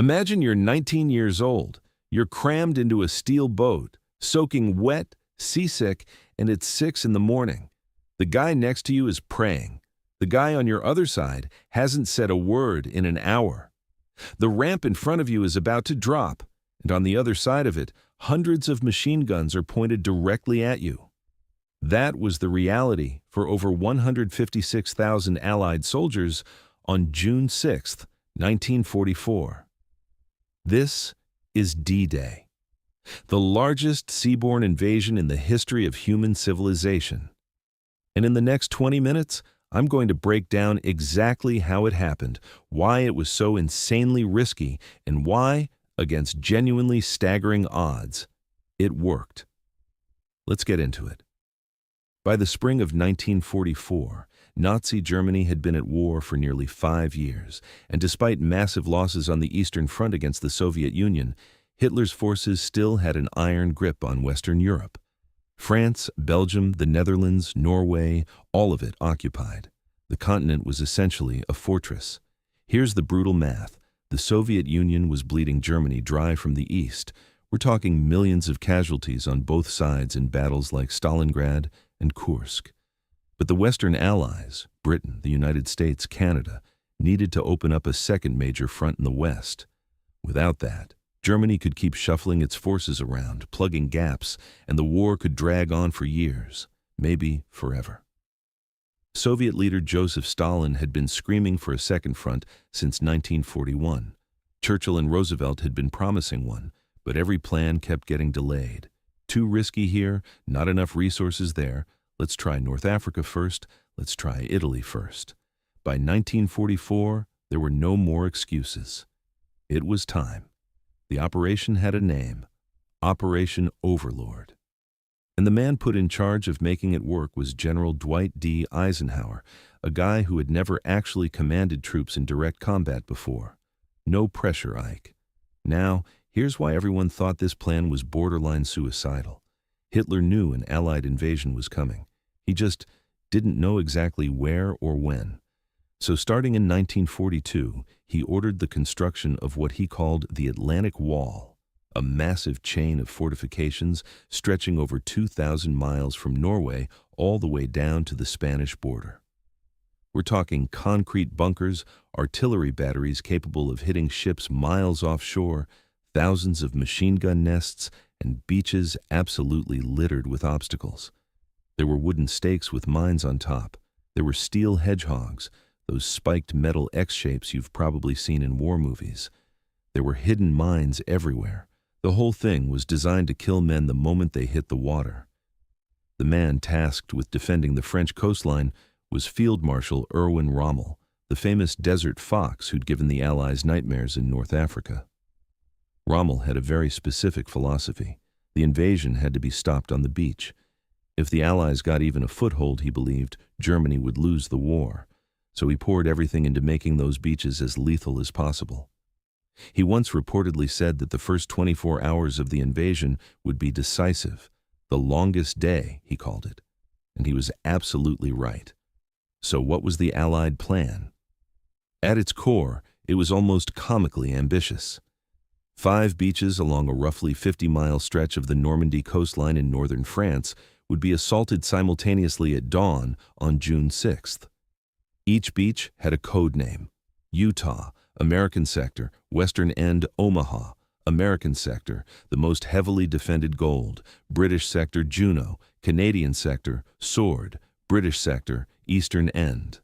Imagine you're 19 years old. You're crammed into a steel boat, soaking wet, seasick, and it's 6 in the morning. The guy next to you is praying. The guy on your other side hasn't said a word in an hour. The ramp in front of you is about to drop, and on the other side of it, hundreds of machine guns are pointed directly at you. That was the reality for over 156,000 Allied soldiers on June 6, 1944. This is D-Day, the largest seaborne invasion in the history of human civilization. And in the next 20 minutes, I'm going to break down exactly how it happened, why it was so insanely risky, and why, against genuinely staggering odds, it worked. Let's get into it. By the spring of 1944, Nazi Germany had been at war for nearly 5 years, and despite massive losses on the Eastern Front against the Soviet Union, Hitler's forces still had an iron grip on Western Europe. France, Belgium, the Netherlands, Norway, all of it occupied. The continent was essentially a fortress. Here's the brutal math. The Soviet Union was bleeding Germany dry from the east. We're talking millions of casualties on both sides in battles like Stalingrad and Kursk. But the Western Allies, Britain, the United States, Canada, needed to open up a second major front in the West. Without that, Germany could keep shuffling its forces around, plugging gaps, and the war could drag on for years, maybe forever. Soviet leader Joseph Stalin had been screaming for a second front since 1941. Churchill and Roosevelt had been promising one, but every plan kept getting delayed. Too risky here, not enough resources there. Let's try North Africa first, let's try Italy first. By 1944, there were no more excuses. It was time. The operation had a name, Operation Overlord. And the man put in charge of making it work was General Dwight D. Eisenhower, a guy who had never actually commanded troops in direct combat before. No pressure, Ike. Now, here's why everyone thought this plan was borderline suicidal. Hitler knew an Allied invasion was coming. He just didn't know exactly where or when. So starting in 1942, he ordered the construction of what he called the Atlantic Wall, a massive chain of fortifications stretching over 2,000 miles from Norway all the way down to the Spanish border. We're talking concrete bunkers, artillery batteries capable of hitting ships miles offshore, thousands of machine gun nests, and beaches absolutely littered with obstacles. There were wooden stakes with mines on top. There were steel hedgehogs, those spiked metal X-shapes you've probably seen in war movies. There were hidden mines everywhere. The whole thing was designed to kill men the moment they hit the water. The man tasked with defending the French coastline was Field Marshal Erwin Rommel, the famous desert fox who'd given the Allies nightmares in North Africa. Rommel had a very specific philosophy. The invasion had to be stopped on the beach. If the Allies got even a foothold, he believed, Germany would lose the war. So he poured everything into making those beaches as lethal as possible. He once reportedly said that the first 24 hours of the invasion would be decisive, the longest day, he called it. And he was absolutely right. So what was the Allied plan? At its core, it was almost comically ambitious. 5 beaches along a roughly 50-mile stretch of the Normandy coastline in northern France would be assaulted simultaneously at dawn on June 6th. Each beach had a code name: Utah, American Sector; Western End, Omaha, American Sector, the most heavily defended gold; British Sector, Juno; Canadian Sector, Sword; British Sector, Eastern End.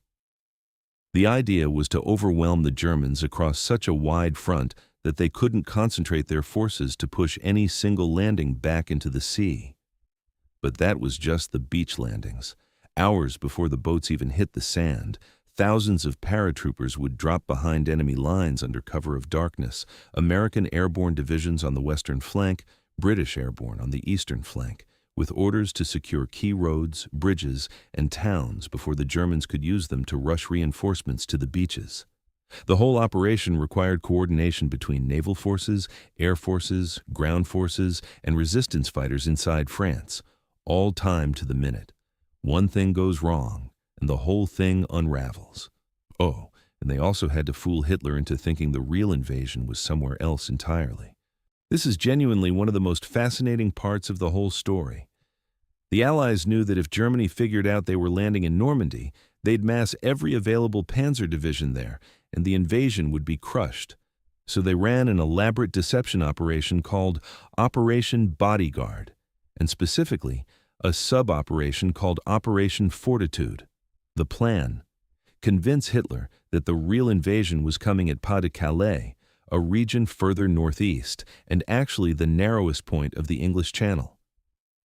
The idea was to overwhelm the Germans across such a wide front that they couldn't concentrate their forces to push any single landing back into the sea. But that was just the beach landings. Hours before the boats even hit the sand, thousands of paratroopers would drop behind enemy lines under cover of darkness, American airborne divisions on the western flank, British airborne on the eastern flank, with orders to secure key roads, bridges, and towns before the Germans could use them to rush reinforcements to the beaches. The whole operation required coordination between naval forces, air forces, ground forces, and resistance fighters inside France, all timed to the minute. One thing goes wrong, and the whole thing unravels. Oh, and they also had to fool Hitler into thinking the real invasion was somewhere else entirely. This is genuinely one of the most fascinating parts of the whole story. The Allies knew that if Germany figured out they were landing in Normandy, they'd mass every available panzer division there, and the invasion would be crushed. So they ran an elaborate deception operation called Operation Bodyguard, and specifically, a sub-operation called Operation Fortitude. The plan: convince Hitler that the real invasion was coming at Pas-de-Calais, a region further northeast, and actually the narrowest point of the English Channel.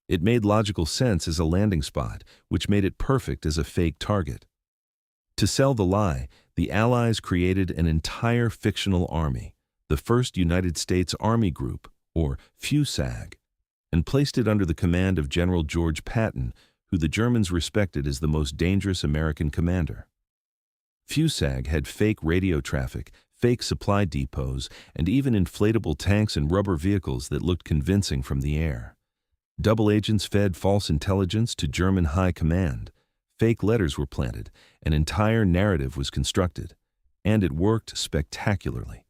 It made logical sense as a landing spot, which made it perfect as a fake target. To sell the lie, the Allies created an entire fictional army, the First United States Army Group, or FUSAG, and placed it under the command of General George Patton, who the Germans respected as the most dangerous American commander. FUSAG had fake radio traffic, fake supply depots, and even inflatable tanks and rubber vehicles that looked convincing from the air. Double agents fed false intelligence to German high command. Fake letters were planted, an entire narrative was constructed, and it worked spectacularly.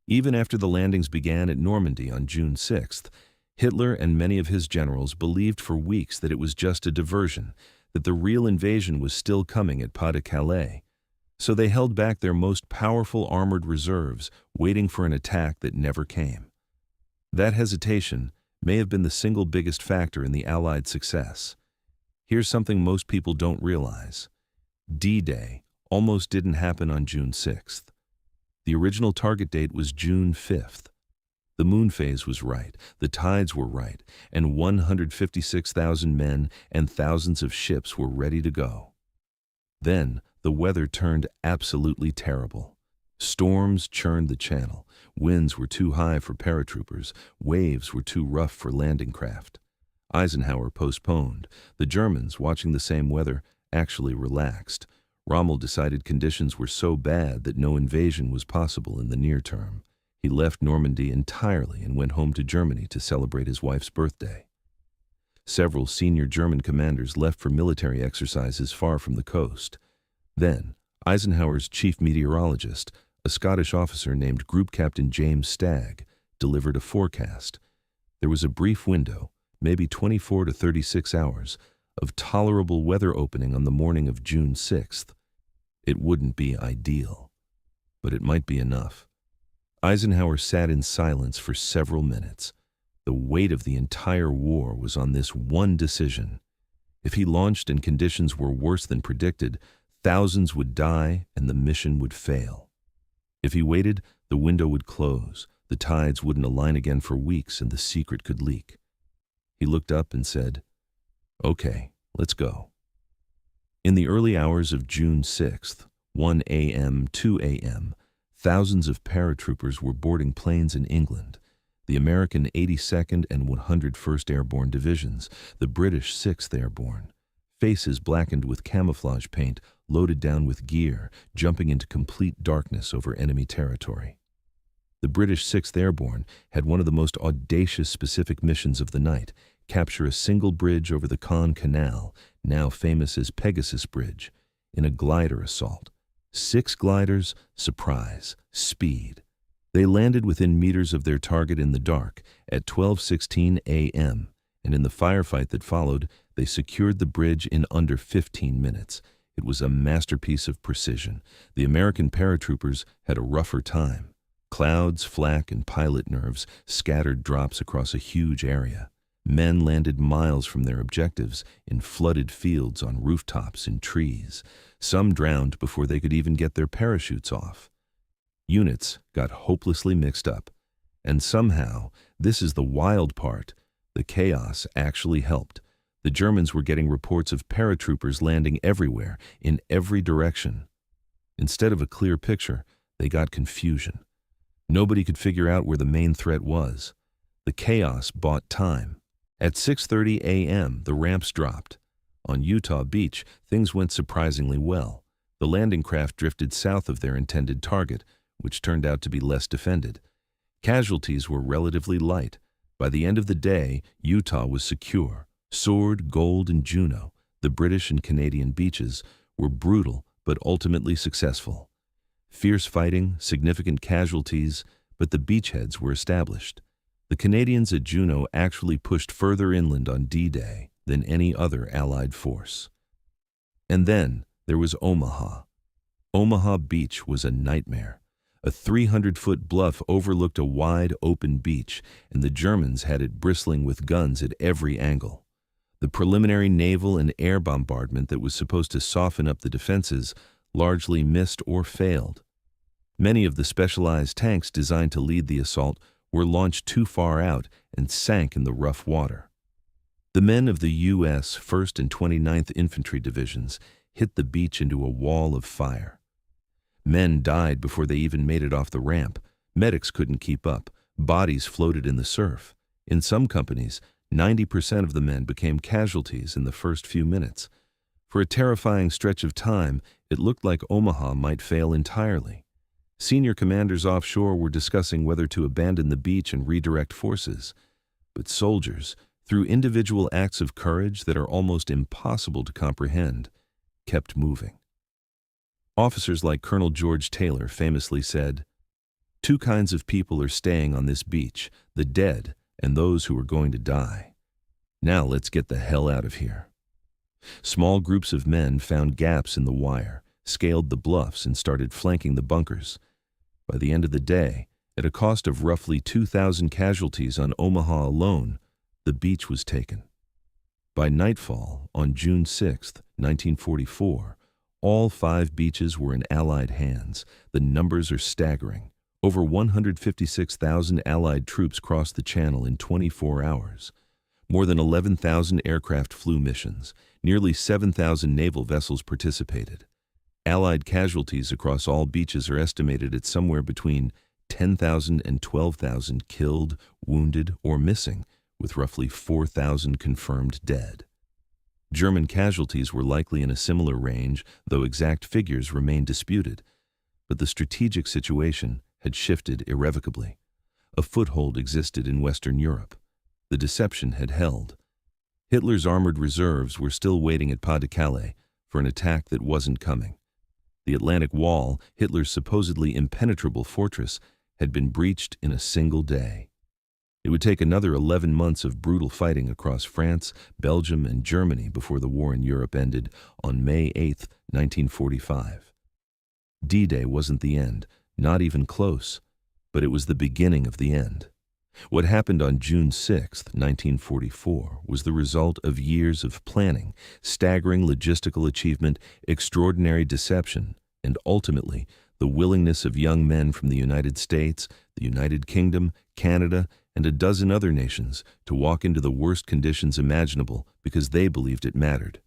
Even after the landings began at Normandy on June 6th, Hitler and many of his generals believed for weeks that it was just a diversion, that the real invasion was still coming at Pas-de-Calais. So they held back their most powerful armored reserves, waiting for an attack that never came. That hesitation may have been the single biggest factor in the Allied success. Here's something most people don't realize. D-Day almost didn't happen on June 6th. The original target date was June 5th. The moon phase was right, the tides were right, and 156,000 men and thousands of ships were ready to go. Then, the weather turned absolutely terrible. Storms churned the channel, winds were too high for paratroopers, waves were too rough for landing craft. Eisenhower postponed. The Germans, watching the same weather, actually relaxed. Rommel decided conditions were so bad that no invasion was possible in the near term. He left Normandy entirely and went home to Germany to celebrate his wife's birthday. Several senior German commanders left for military exercises far from the coast. Then, Eisenhower's chief meteorologist, a Scottish officer named Group Captain James Stagg, delivered a forecast. There was a brief window, maybe 24 to 36 hours, of tolerable weather opening on the morning of June 6th. It wouldn't be ideal, but it might be enough. Eisenhower sat in silence for several minutes. The weight of the entire war was on this one decision. If he launched and conditions were worse than predicted, thousands would die and the mission would fail. If he waited, the window would close, the tides wouldn't align again for weeks, and the secret could leak. He looked up and said, "Okay, let's go." In the early hours of June 6th, 1 a.m., 2 a.m., thousands of paratroopers were boarding planes in England. The American 82nd and 101st Airborne Divisions, the British 6th Airborne. Faces blackened with camouflage paint, loaded down with gear, jumping into complete darkness over enemy territory. The British 6th Airborne had one of the most audacious specific missions of the night: capture a single bridge over the Caen Canal, now famous as Pegasus Bridge, in a glider assault. 6 gliders, surprise, speed. They landed within meters of their target in the dark at 12:16 a.m., and in the firefight that followed, they secured the bridge in under 15 minutes. It was a masterpiece of precision. The American paratroopers had a rougher time. Clouds, flak, and pilot nerves scattered drops across a huge area. Men landed miles from their objectives in flooded fields, on rooftops, in trees. Some drowned before they could even get their parachutes off. Units got hopelessly mixed up. And somehow, this is the wild part, the chaos actually helped. The Germans were getting reports of paratroopers landing everywhere, in every direction. Instead of a clear picture, they got confusion. Nobody could figure out where the main threat was. The chaos bought time. At 6:30 a.m., the ramps dropped. On Utah Beach, things went surprisingly well. The landing craft drifted south of their intended target, which turned out to be less defended. Casualties were relatively light. By the end of the day, Utah was secure. Sword, Gold, and Juno, the British and Canadian beaches, were brutal but ultimately successful. Fierce fighting, significant casualties, but the beachheads were established. The Canadians at Juno actually pushed further inland on D-Day than any other Allied force. And then there was Omaha. Omaha Beach was a nightmare. A 300-foot bluff overlooked a wide, open beach, and the Germans had it bristling with guns at every angle. The preliminary naval and air bombardment that was supposed to soften up the defenses largely missed or failed. Many of the specialized tanks designed to lead the assault were launched too far out and sank in the rough water. The men of the U.S. 1st and 29th Infantry Divisions hit the beach into a wall of fire. Men died before they even made it off the ramp. Medics couldn't keep up. Bodies floated in the surf. In some companies, 90% of the men became casualties in the first few minutes. For a terrifying stretch of time, it looked like Omaha might fail entirely. Senior commanders offshore were discussing whether to abandon the beach and redirect forces. But soldiers, through individual acts of courage that are almost impossible to comprehend, kept moving. Officers like Colonel George Taylor famously said, "Two kinds of people are staying on this beach, the dead and those who are going to die. Now let's get the hell out of here." Small groups of men found gaps in the wire, scaled the bluffs, and started flanking the bunkers. By the end of the day, at a cost of roughly 2,000 casualties on Omaha alone, the beach was taken. By nightfall, on June 6, 1944, all 5 beaches were in Allied hands. The numbers are staggering. Over 156,000 Allied troops crossed the Channel in 24 hours. More than 11,000 aircraft flew missions. Nearly 7,000 naval vessels participated. Allied casualties across all beaches are estimated at somewhere between 10,000 and 12,000 killed, wounded, or missing, with roughly 4,000 confirmed dead. German casualties were likely in a similar range, though exact figures remain disputed. But the strategic situation had shifted irrevocably. A foothold existed in Western Europe. The deception had held. Hitler's armored reserves were still waiting at Pas-de-Calais for an attack that wasn't coming. The Atlantic Wall, Hitler's supposedly impenetrable fortress, had been breached in a single day. It would take another 11 months of brutal fighting across France, Belgium, and Germany before the war in Europe ended on May 8, 1945. D-Day wasn't the end, not even close, but it was the beginning of the end. What happened on June 6, 1944, was the result of years of planning, staggering logistical achievement, extraordinary deception, and ultimately the willingness of young men from the United States, the United Kingdom, Canada, and a dozen other nations to walk into the worst conditions imaginable because they believed it mattered.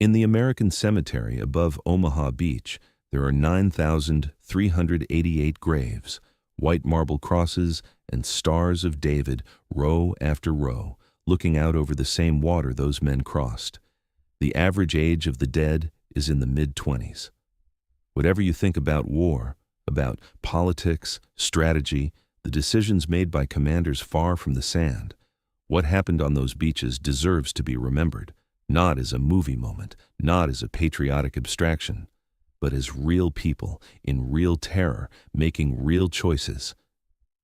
In the American cemetery above Omaha Beach, there are 9,388 graves, white marble crosses, and stars of David, row after row, looking out over the same water those men crossed. The average age of the dead is in the mid-20s. Whatever you think about war, about politics, strategy, the decisions made by commanders far from the sand, what happened on those beaches deserves to be remembered, not as a movie moment, not as a patriotic abstraction, but as real people in real terror making real choices.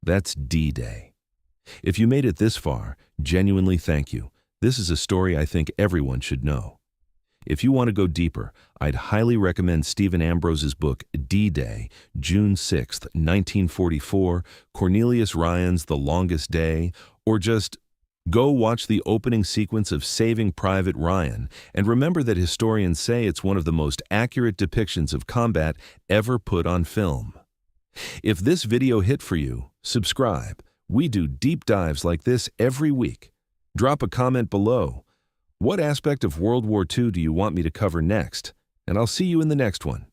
That's D-Day. If you made it this far, genuinely thank you. This is a story I think everyone should know. If you want to go deeper, I'd highly recommend Stephen Ambrose's book, D-Day, June 6, 1944, Cornelius Ryan's The Longest Day, or just go watch the opening sequence of Saving Private Ryan, and remember that historians say it's one of the most accurate depictions of combat ever put on film. If this video hit for you, subscribe. We do deep dives like this every week. Drop a comment below. What aspect of World War II do you want me to cover next? And I'll see you in the next one.